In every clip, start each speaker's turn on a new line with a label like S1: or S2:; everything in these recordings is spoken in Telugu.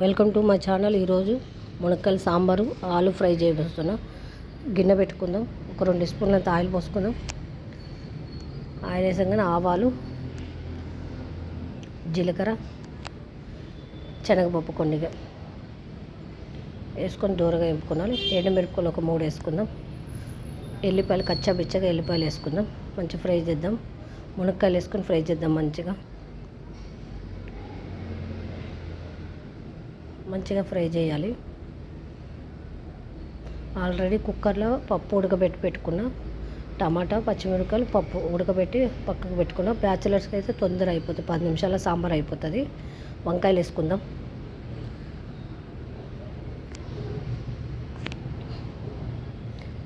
S1: Welcome to my channel. ఈరోజు మునక్కాయల సాంబారు ఆలు ఫ్రై చేయబోతున్నా. గిన్నె పెట్టుకుందాం. ఒక 2 స్పూన్లంత ఆయిల్ పోసుకుందాం. ఆయిల్ వేసంగానే ఆవాలు, జీలకర్ర, శనగపప్పు కొన్నిగా వేసుకొని దూరగా వేపుకోవాలి. ఎండుమిరపకాయలు ఒక 3 వేసుకుందాం. ఎల్లిపాయలు కచ్చాపిచ్చగా ఎల్లిపాయలు వేసుకుందాం. మంచిగా ఫ్రై చేద్దాం. మునక్కాయలు వేసుకొని ఫ్రై చేద్దాం. మంచిగా ఫ్రై చేయాలి. ఆల్రెడీ కుక్కర్లో పప్పు ఉడకబెట్టి పెట్టుకున్న టమాటా, పచ్చిమిరపకాయలు, పప్పు ఉడకబెట్టి పక్కకు పెట్టుకున్న. బ్యాచిలర్స్కి అయితే తొందర అయిపోతుంది, 10 నిమిషాల సాంబార్ అయిపోతుంది. వంకాయలు వేసుకుందాం.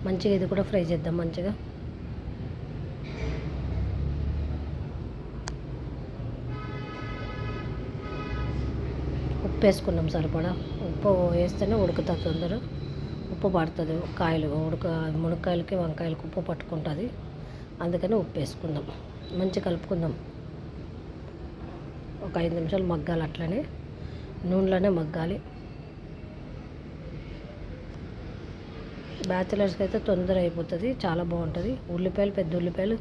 S1: మంచిగా ఇది కూడా ఫ్రై చేద్దాం. మంచిగా ఉప్పు వేసుకున్నాం సరిపడా. ఉప్పు వేస్తేనే ఉడుకుతుంది తొందర. ఉప్పు పడుతుంది కాయలు మునక్కాయలకి వంకాయలకి ఉప్పు పట్టుకుంటుంది. అందుకని ఉప్పు వేసుకుందాం. మంచిగా కలుపుకుందాం. ఒక 5 నిమిషాలు మగ్గాలి. అట్లనే నూనెలోనే మగ్గాలి. బ్యాచిలర్స్కి అయితే తొందర అయిపోతుంది, చాలా బాగుంటుంది. ఉల్లిపాయలు, పెద్ద ఉల్లిపాయలు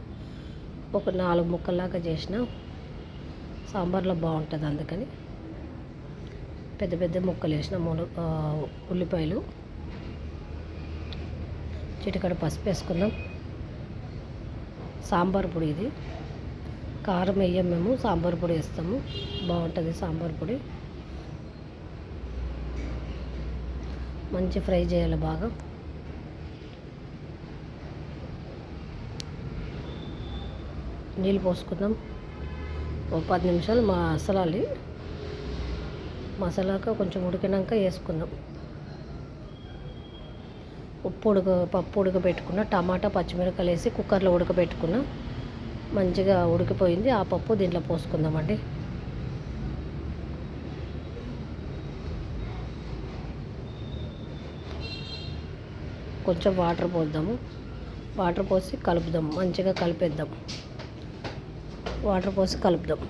S1: ఒక 4 ముక్కల్లాగా చేసిన సాంబార్లో బాగుంటుంది. అందుకని పెద్ద పెద్ద ముక్కలు వేసిన 3 ఉల్లిపాయలు. చిటికెడు పసుపు వేసుకుందాం. సాంబార్ పొడి ఇది. కారం వేయం మేము, సాంబార్ పొడి వేస్తాము. బాగుంటుంది సాంబార్ పొడి. మంచి ఫ్రై చేయాలి బాగా. నీళ్ళు పోసుకుందాం. ఒక 10 నిమిషాలు మసాలాగా కొంచెం ఉడికినాక వేసుకుందాం. పప్పు ఉడకబెట్టుకున్న టమాటా, పచ్చిమిరపకాయలు వేసి కుక్కర్లో ఉడకబెట్టుకున్న. మంచిగా ఉడికిపోయింది. ఆ పప్పు దీంట్లో పోసుకుందామండి. కొంచెం వాటర్ పోద్దాము. వాటర్ పోసి కలుపుదాం. మంచిగా కలిపేద్దాం. వాటర్ పోసి కలుపుదాం.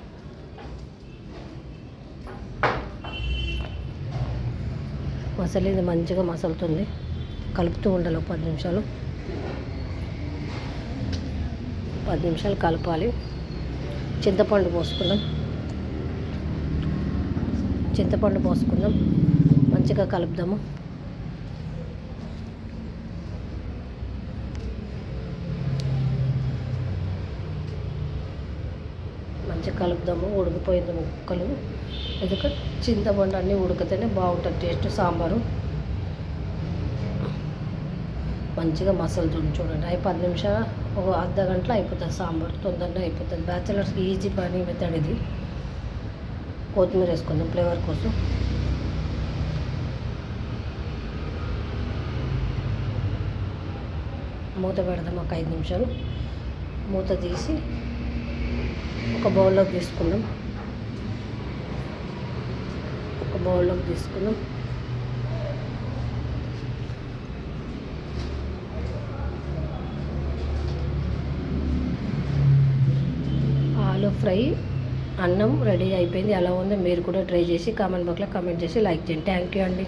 S1: ఇది మంచిగా మసలుతుంది. కలుపుతూ ఉండాలి. 10 నిమిషాలు కలపాలి. చింతపండు పోసుకుందాం. మంచిగా కలుపుదాము. మంచిగా కలుపుదాము. ఉడికిపోయింది ముక్కలు. ఎందుకంటే చింతపండు అన్నీ ఉడికితేనే బాగుంటుంది టేస్ట్ సాంబారు. మంచిగా మసలుతుంది చూడండి. 10 నిమిషాలు, ఒక అర్ధ గంటలో అయిపోతుంది సాంబార్. తొందరగా అయిపోతుంది. బ్యాచిలర్స్కి ఈజీ పని మెథడ్ ఇది. కొత్తిమీర వేసుకుందాం ఫ్లేవర్ కోసం. మూత పెడదాం. ఒక 5 నిమిషాలు మూత తీసి ఒక బౌల్లోకి తీసుకుందాం. ఆలు ఫ్రై అన్నం రెడీ అయిపోయింది. ఎలా ఉందో మీరు కూడా ట్రై చేసి కామెంట్ బాక్స్లో కామెంట్ చేసి లైక్ చేయండి. థ్యాంక్ యూ అండి.